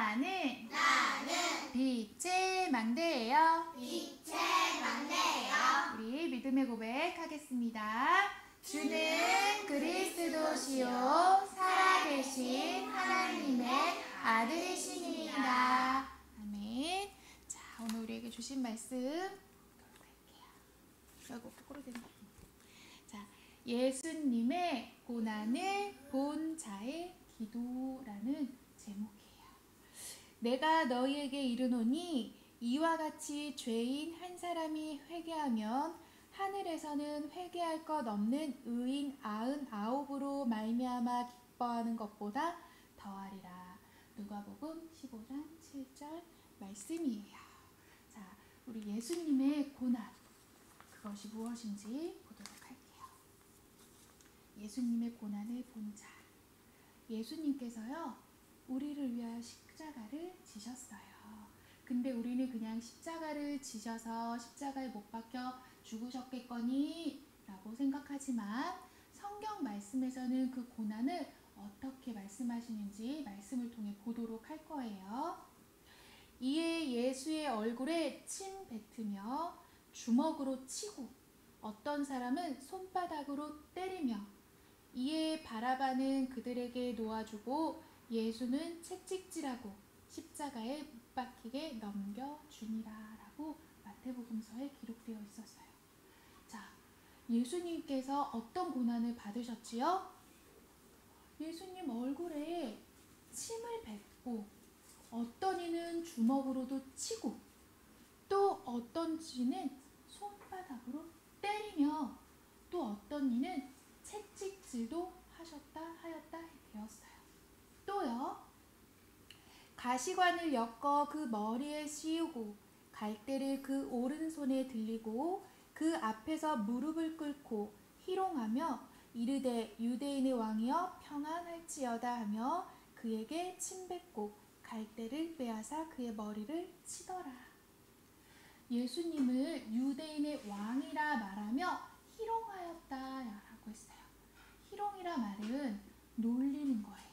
나는 빛의 망대예요. 우리 믿음의 고백하겠습니다. 주는 그리스도시요 살아계신 하나님의 아들이시니이다. 아멘. 자, 오늘 우리에게 주신 말씀 갈게요. 아이고, 거꾸로 됐네. 자, 예수님의 고난을 본 자의 기도라는 제목이에요. 내가 너희에게 이르노니 이와 같이 죄인 한 사람이 회개하면 하늘에서는 회개할 것 없는 의인 99으로 말미암아 기뻐하는 것보다 더하리라. 누가복음 15장 7절 말씀이에요. 자, 우리 예수님의 고난, 그것이 무엇인지 보도록 할게요. 예수님의 고난을 본 자. 예수님께서요, 우리를 위하여 십자가를 지셨어요. 근데 우리는 그냥 십자가를 지셔서 십자가에 못 박혀 죽으셨겠거니 라고 생각하지만 성경 말씀에서는 그 고난을 어떻게 말씀하시는지 말씀을 통해 보도록 할 거예요. 이에 예수의 얼굴에 침 뱉으며 주먹으로 치고 어떤 사람은 손바닥으로 때리며 이에 바라바는 그들에게 놓아주고 예수는 채찍질하고 십자가에 못 박히게 넘겨주니라 라고 마태복음서에 기록되어 있었어요. 자, 예수님께서 어떤 고난을 받으셨지요? 예수님 얼굴에 침을 뱉고 어떤 이는 주먹으로도 치고 또 어떤 이는 손바닥으로 때리며 또 어떤 이는 채찍질도 하였다 되었어요. 또요, 가시관을 엮어 그 머리에 씌우고 갈대를 그 오른손에 들리고 그 앞에서 무릎을 꿇고 희롱하며 이르되 유대인의 왕이여 평안할지어다 하며 그에게 침뱉고 갈대를 빼앗아 그의 머리를 치더라. 예수님을 유대인의 왕이라 말하며 희롱하였다 라고 했어요. 희롱이라 말은 놀리는 거예요.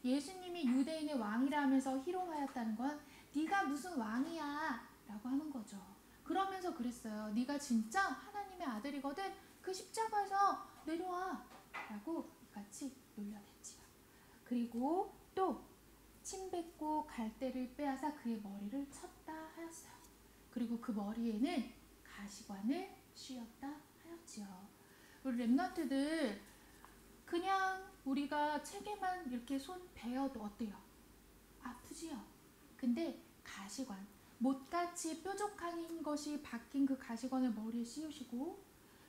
예수님이 유대인의 왕이라 하면서 희롱하였다는 건 네가 무슨 왕이야 라고 하는 거죠. 그러면서 그랬어요. 네가 진짜 하나님의 아들이거든 그 십자가에서 내려와 라고 같이 놀려댔지요. 그리고 또 침뱉고 갈대를 빼앗아 그의 머리를 쳤다 하였어요. 그리고 그 머리에는 가시관을 씌웠다 하였지요. 우리 랩런트들 그냥 우리가 책에만 이렇게 손 베어도 어때요? 아프지요? 근데 가시관, 못같이 뾰족한 것이 박힌 그 가시관을 머리에 씌우시고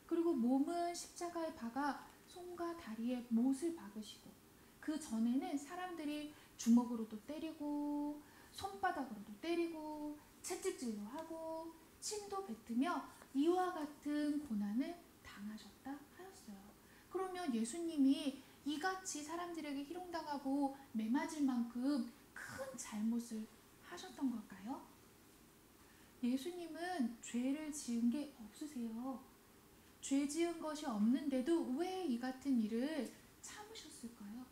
그리고 몸은 십자가에 박아 손과 다리에 못을 박으시고 그 전에는 사람들이 주먹으로도 때리고 손바닥으로도 때리고 채찍질도 하고 침도 뱉으며 이와 같은 고난을 당하셨다 하였어요. 그러면 예수님이 이같이 사람들에게 희롱당하고 매맞을 만큼 큰 잘못을 하셨던 걸까요? 예수님은 죄를 지은 게 없으세요. 죄 지은 것이 없는데도 왜 이 같은 일을 참으셨을까요?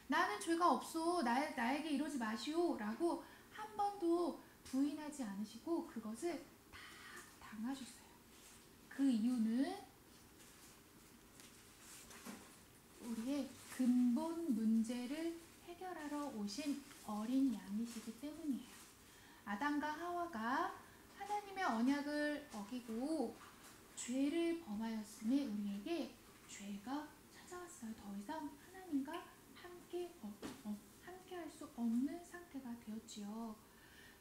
나는 죄가 없어. 나에게 이러지 마시오 라고 한 번도 부인하지 않으시고 그것을 다 당하셨어요. 그 이유는 우리의 근본 문제를 해결하러 오신 어린 양이시기 때문이에요. 아담과 하와가 하나님의 언약을 어기고 죄를 범하였음에 우리에게 죄가 찾아왔어요. 더 이상 하나님과 함께 할 수 없는 상태가 되었지요.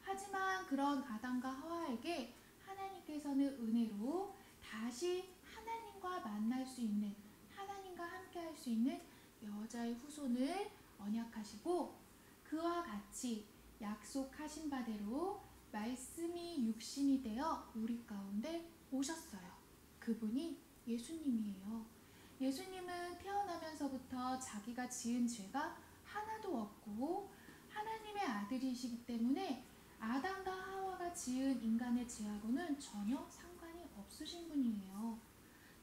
하지만 그런 아담과 하와에게 하나님께서는 은혜로 다시 하나님과 만날 수 있는, 하나님과 함께 할 수 있는 여자의 후손을 언약하시고 그와 같이 약속하신 바대로 말씀이 육신이 되어 우리 가운데 오셨어요. 그분이 예수님이에요. 예수님은 태어나면서부터 자기가 지은 죄가 하나도 없고 하나님의 아들이시기 때문에 아담과 하와가 지은 인간의 죄하고는 전혀 상관이 없으신 분이에요.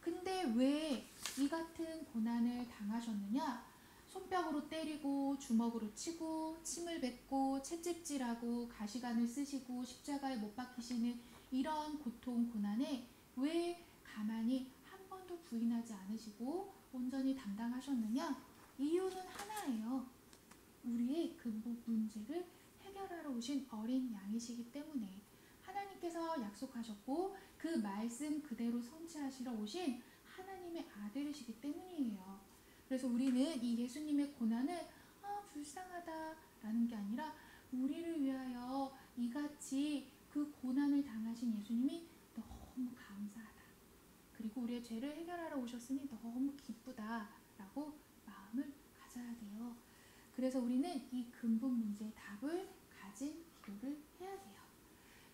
근데 왜 이 같은 고난을 당하셨느냐? 손뼉으로 때리고 주먹으로 치고 침을 뱉고 채찍질하고 가시관을 쓰시고 십자가에 못 박히시는 이런 고통 고난에 왜 가만히 한 번도 부인하지 않으시고 온전히 담당하셨느냐? 이유는 하나예요. 우리의 근본 문제를 해결하러 오신 어린 양이시기 때문에 하나님께서 약속하셨고 그 말씀 그대로 성취하시러 오신 하나님의 아들이시기 때문이에요. 그래서 우리는 이 예수님의 고난을 불쌍하다라는 게 아니라 우리를 위하여 이같이 그 고난을 당하신 예수님이 너무 감사하다. 그리고 우리의 죄를 해결하러 오셨으니 너무 기쁘다라고 마음을 가져야 돼요. 그래서 우리는 이 근본 문제의 답을 가진 기도를 해야 돼요.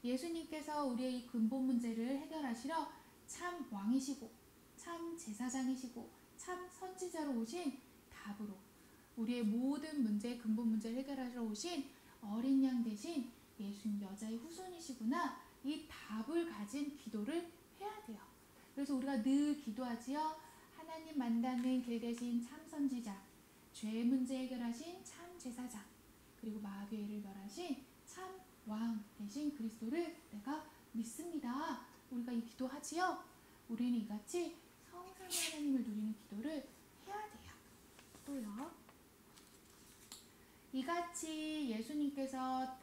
예수님께서 우리의 이 근본 문제를 해결하시러 참 왕이시고 참 제사장이시고 참 선지자로 오신 답으로 우리의 모든 문제의 근본 문제를 해결하시러 오신 어린 양 대신 예수님 여자의 후손이시구나, 이 답을 가진 기도를 해야 돼요. 그래서 우리가 늘 기도하지요. 하나님 만나는 길 대신 참 선지자, 죄의 문제 해결하신 참 제사장, 그리고 마귀를 멸하신 참 왕 대신 그리스도를 내가 믿습니다. 우리가 이 기도하지요. 우리는 이같이 성삼위 하나님을 누리는 기도를 해야 돼요. 또요. 이같이 예수님께서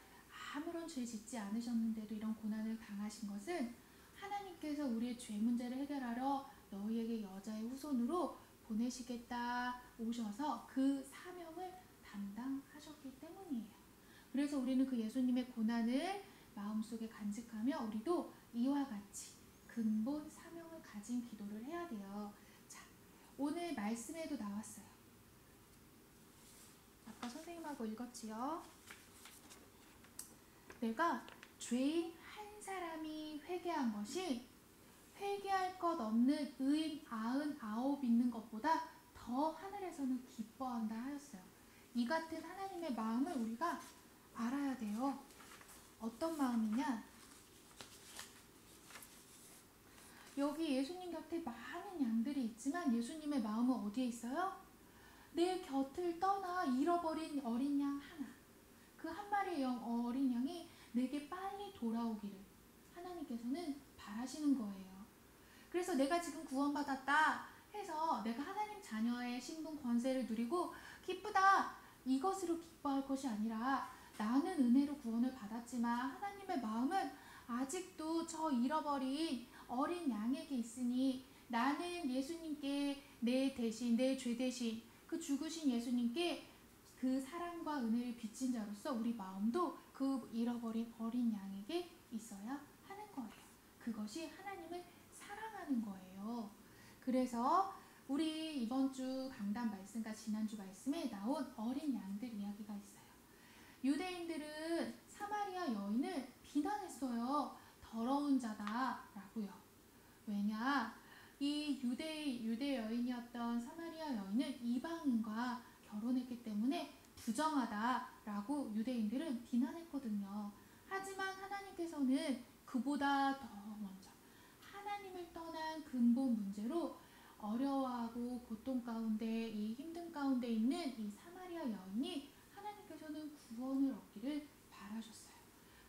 아무런 죄 짓지 않으셨는데도 이런 고난을 당하신 것은 하나님께서 우리의 죄 문제를 해결하러 너희에게 여자의 후손으로 보내시겠다 오셔서 그 사명을 담당하셨기 때문이에요. 그래서 우리는 그 예수님의 고난을 마음속에 간직하며 우리도 이와 같이 근본 사명을 가진 기도를 해야 돼요. 자, 오늘 말씀에도 나왔어요. 아까 선생님하고 읽었지요. 내가 죄인 한 사람이 회개한 것이 회개할 것 없는 의인 99 있는 것보다 더 하늘에서는 기뻐한다 하였어요. 이 같은 하나님의 마음을 우리가 알아야 돼요. 어떤 마음이냐? 여기 예수님 곁에 많은 양들이 있지만 예수님의 마음은 어디에 있어요? 내 곁을 떠나 잃어버린 어린 양 하나. 그 한 마리의 어린 양이 내게 빨리 돌아오기를 하나님께서는 바라시는 거예요. 그래서 내가 지금 구원받았다 해서 내가 하나님 자녀의 신분 권세를 누리고 기쁘다 이것으로 기뻐할 것이 아니라 나는 은혜로 구원을 받았지만 하나님의 마음은 아직도 저 잃어버린 어린 양에게 있으니 나는 예수님께 내 대신 내 죄 대신 그 죽으신 예수님께 그 사랑과 은혜를 비친 자로서 우리 마음도 그 잃어버린 어린 양에게 있어야 하는 거예요. 그것이 하나님을 사랑하는 거예요. 그래서 우리 이번 주 강단 말씀과 지난주 말씀에 나온 어린 양들 이야기가 있어요. 유대인들은 사마리아 여인을 비난했어요. 더러운 자다라고요. 왜냐? 이 유대 여인이었던 사마리아 여인은 이방인과 결혼했기 때문에 부정하다라고 유대인들은 비난했거든요. 하지만 하나님께서는 그보다 더 먼저 하나님을 떠난 근본 문제로 어려워하고 고통 가운데 이 힘든 가운데 있는 이 사마리아 여인이 하나님께서는 구원을 얻기를 바라셨어요.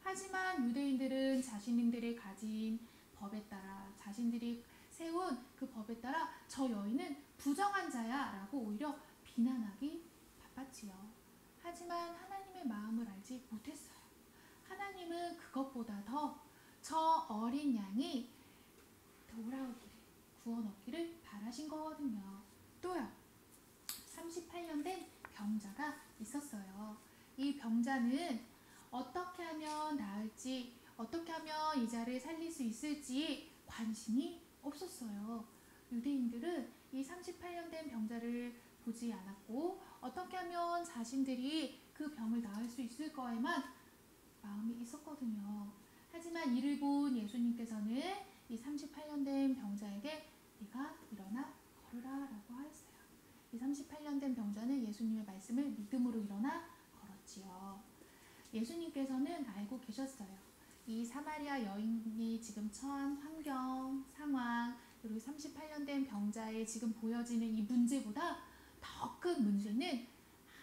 하지만 유대인들은 자신들이 가진 법에 따라 자신들이 세운 그 법에 따라 저 여인은 부정한 자야 라고 오히려 비난하기 바빴지요. 하지만 하나님의 마음을 알지 못했어요. 하나님은 그것보다 더 저 어린 양이 돌아오기를 구원 얻기를 바라신 거거든요. 또요. 38년 된 병자가 있었어요. 이 병자는 어떻게 하면 나을지 어떻게 하면 이 자를 살릴 수 있을지 관심이 없었어요. 유대인들은 이 38년 된 병자를 보지 않았고 어떻게 하면 자신들이 그 병을 나을 수 있을 거에만 마음이 있었거든요. 하지만 이를 본 예수님께서는 이 38년 된 병자에게 네가 일어나 걸으라 라고 하였어요. 이 38년 된 병자는 예수님의 말씀을 믿음으로 일어나 걸었지요. 예수님께서는 알고 계셨어요. 이 사마리아 여인이 지금 처한 환경, 상황, 그리고 38년 된 병자의 지금 보여지는 이 문제보다 더 큰 문제는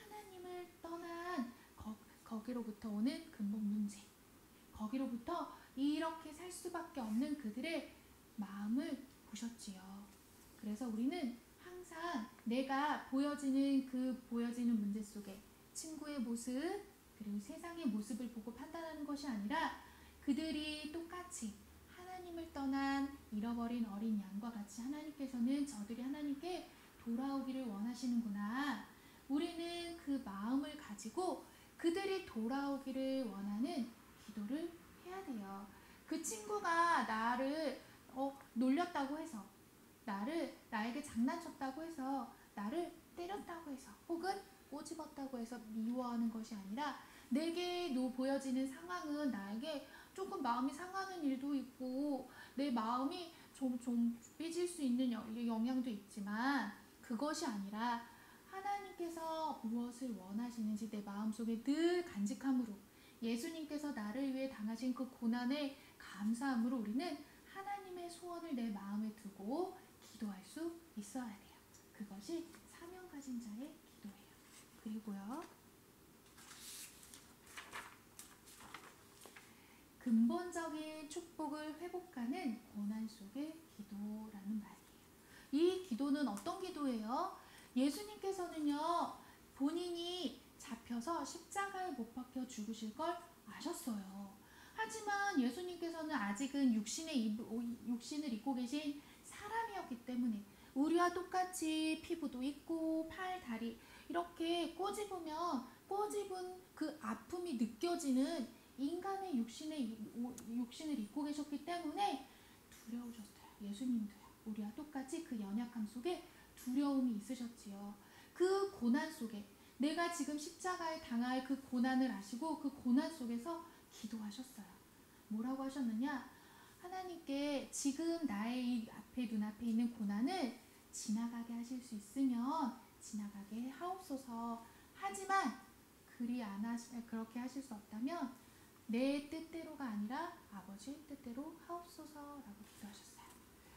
하나님을 떠난 거기로부터 오는 근본 문제. 거기로부터 이렇게 살 수밖에 없는 그들의 마음을 보셨지요. 그래서 우리는 항상 내가 보여지는 문제 속에 친구의 모습 그리고 세상의 모습을 보고 판단하는 것이 아니라 그들이 똑같이 하나님을 떠난 잃어버린 어린 양과 같이 하나님께서는 저들이 하나님께 돌아오기를 원하시는구나. 우리는 그 마음을 가지고 그들이 돌아오기를 원하는 기도를 해야 돼요. 그 친구가 나를 놀렸다고 해서, 나에게 장난쳤다고 해서, 나를 때렸다고 해서, 혹은 꼬집었다고 해서 미워하는 것이 아니라 내게 보여지는 상황은 나에게 조금 마음이 상하는 일도 있고 내 마음이 좀 삐질 수 있는 영향도 있지만 그것이 아니라 하나님께서 무엇을 원하시는지 내 마음속에 늘 간직함으로 예수님께서 나를 위해 당하신 그 고난에 감사함으로 우리는 하나님의 소원을 내 마음에 두고 기도할 수 있어야 돼요. 그것이 사명 가진 자의 기도예요. 그리고요, 근본적인 축복을 회복하는 고난 속의 기도라는 말이에요. 이 기도는 어떤 기도예요? 예수님께서는요, 본인이 잡혀서 십자가에 못 박혀 죽으실 걸 아셨어요. 하지만 예수님께서는 아직은 육신을 입고 계신 사람이었기 때문에 우리와 똑같이 피부도 있고 팔, 다리 이렇게 꼬집은 그 아픔이 느껴지는 인간의 육신을 입고 계셨기 때문에 두려우셨어요. 예수님도요. 우리와 똑같이 그 연약함 속에 두려움이 있으셨지요. 그 고난 속에 내가 지금 십자가에 당할 그 고난을 아시고 그 고난 속에서 기도하셨어요. 뭐라고 하셨느냐? 하나님께 지금 나의 이 눈앞에 있는 고난을 지나가게 하실 수 있으면 지나가게 하옵소서. 하지만 그렇게 하실 수 없다면 내 뜻대로가 아니라 아버지의 뜻대로 하옵소서라고 기도하셨어요.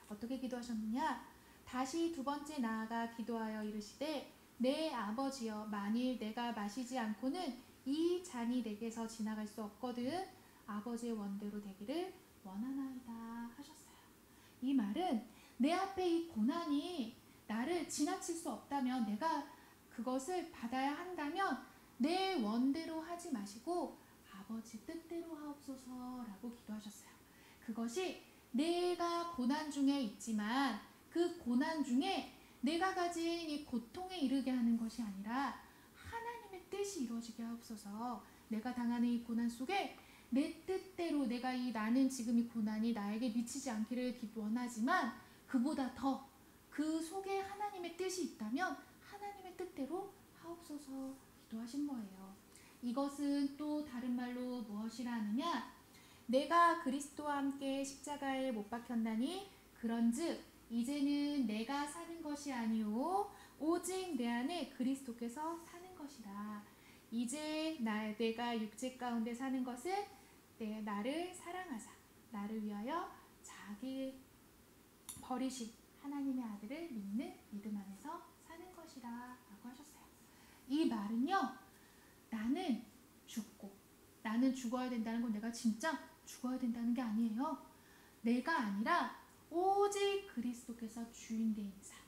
어떻게 기도하셨느냐? 다시 두 번째 나아가 기도하여 이르시되 내 아버지여, 만일 내가 마시지 않고는 이 잔이 내게서 지나갈 수 없거든 아버지의 원대로 되기를 원하나이다 하셨어요. 이 말은 내 앞에 이 고난이 나를 지나칠 수 없다면, 내가 그것을 받아야 한다면 내 원대로 하지 마시고 아버지 뜻대로 하옵소서라고 기도하셨어요. 그것이 내가 고난 중에 있지만 그 고난 중에 내가 가진 이 고통에 이르게 하는 것이 아니라 하나님의 뜻이 이루어지게 하옵소서. 내가 당하는 이 고난 속에 내 뜻대로 나는 지금 이 고난이 나에게 미치지 않기를 원하지만 그보다 더 그 속에 하나님의 뜻이 있다면 하나님의 뜻대로 하옵소서 기도하신 거예요. 이것은 또 다른 말로 무엇이라 하느냐? 내가 그리스도와 함께 십자가에 못 박혔나니 그런즉 이제는 내가 사는 것이 아니오 오직 내 안에 그리스도께서 사는 것이라. 이제 내가 육체 가운데 사는 것은 나를 사랑하사 나를 위하여 자기 버리신 하나님의 아들을 믿는 믿음 안에서 사는 것이라 라고 하셨어요. 이 말은요, 나는 죽어야 된다는 건 내가 진짜 죽어야 된다는 게 아니에요. 내가 아니라 오직 그리스도께서 주인 되인 삶,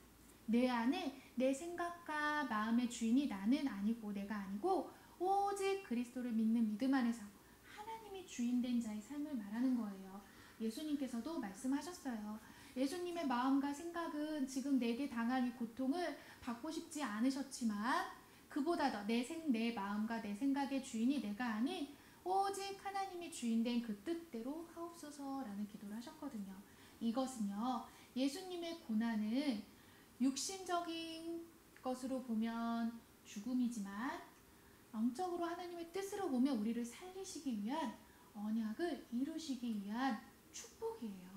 내 안에 내 생각과 마음의 주인이 나는 아니고 내가 아니고 오직 그리스도를 믿는 믿음 안에서 하나님이 주인 된 자의 삶을 말하는 거예요. 예수님께서도 말씀하셨어요. 예수님의 마음과 생각은 지금 내게 당한 이 고통을 받고 싶지 않으셨지만 그보다 더 내 마음과 내 생각의 주인이 내가 아닌 오직 하나님이 주인된 그 뜻대로 하옵소서라는 기도를 하셨거든요. 이것은요, 예수님의 고난은 육신적인 것으로 보면 죽음이지만 영적으로 하나님의 뜻으로 보면 우리를 살리시기 위한 언약을 이루시기 위한 축복이에요.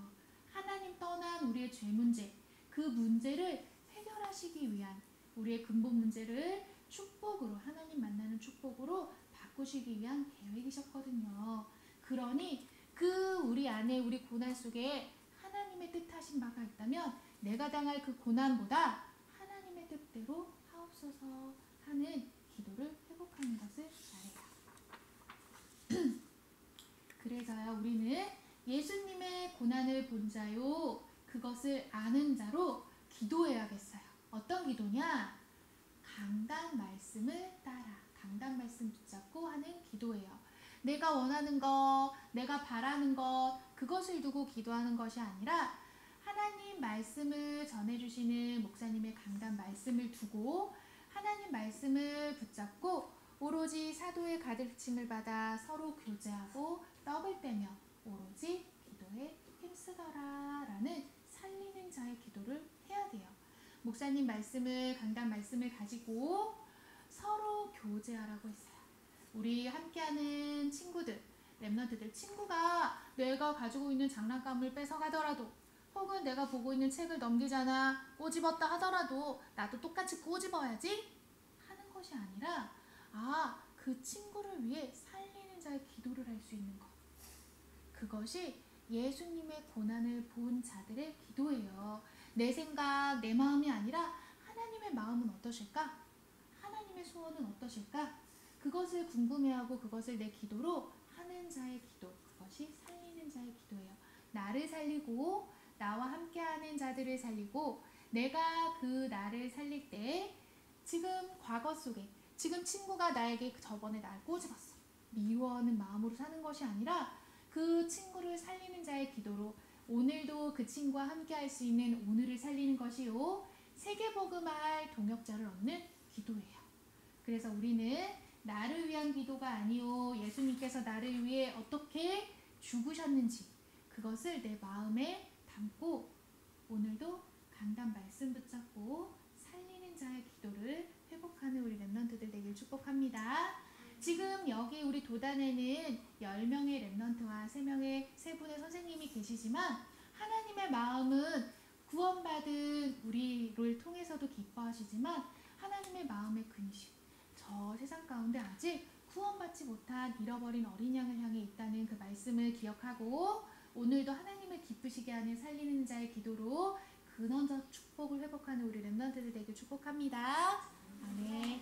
하나님 떠난 우리의 죄 문제, 그 문제를 해결하시기 위한 우리의 근본 문제를 축복으로, 하나님 만나는 축복으로 바꾸시기 위한 계획이셨거든요. 그러니 우리 안에 우리 고난 속에 하나님의 뜻하신 바가 있다면 내가 당할 그 고난보다 하나님의 뜻대로 주시옵소서 하는 기도를 회복하는 것을 말해요. 그래서요, 우리는 예수님의 고난을 본 자요, 그것을 아는 자로 기도해야겠어요. 어떤 기도냐? 강단 말씀을 따라, 강단 말씀 붙잡고 하는 기도예요. 내가 원하는 것, 내가 바라는 것, 그것을 두고 기도하는 것이 아니라 하나님 말씀을 전해주시는 목사님의 강단 말씀을 두고 하나님 말씀을 붙잡고 오로지 사도의 가르침을 받아 서로 교제하고 떡을 떼며 오로지 기도에 힘쓰더라 라는 살리는 자의 기도를 해야 돼요. 목사님 말씀을, 강단 말씀을 가지고 서로 교제하라고 했어요. 우리 함께하는 친구들, 랩런트들, 친구가 내가 가지고 있는 장난감을 뺏어가더라도 혹은 내가 보고 있는 책을 넘기잖아, 꼬집었다 하더라도 나도 똑같이 꼬집어야지 하는 것이 아니라 그 친구를 위해 살리는 자의 기도를 할 수 있는 것. 그것이 예수님의 고난을 본 자들의 기도예요. 내 생각, 내 마음이 아니라 하나님의 마음은 어떠실까? 하나님의 소원은 어떠실까? 그것을 궁금해하고 그것을 내 기도로 하는 자의 기도, 그것이 살리는 자의 기도예요. 나를 살리고 나와 함께하는 자들을 살리고 내가 그 나를 살릴 때 지금 과거 속에 지금 친구가 나에게 저번에 날 꼬집었어. 미워하는 마음으로 사는 것이 아니라 그 친구를 살리는 자의 기도로 오늘도 그 친구와 함께할 수 있는 오늘을 살리는 것이요, 세계복음할 동역자를 얻는 기도예요. 그래서 우리는 나를 위한 기도가 아니요, 예수님께서 나를 위해 어떻게 죽으셨는지 그것을 내 마음에 담고 오늘도 강단 말씀 붙잡고 살리는 자의 기도를 회복하는 우리 랩런트들 되길 축복합니다. 지금 여기 우리 도단에는 10명의 랩런트와 3분의 선생님이 계시지만 하나님의 마음은 구원받은 우리를 통해서도 기뻐하시지만 하나님의 마음의 근심, 저 세상 가운데 아직 구원받지 못한 잃어버린 어린 양을 향해 있다는 그 말씀을 기억하고 오늘도 하나님을 기쁘시게 하는 살리는 자의 기도로 근원적 축복을 회복하는 우리 랩런트들 되길 축복합니다. 아멘.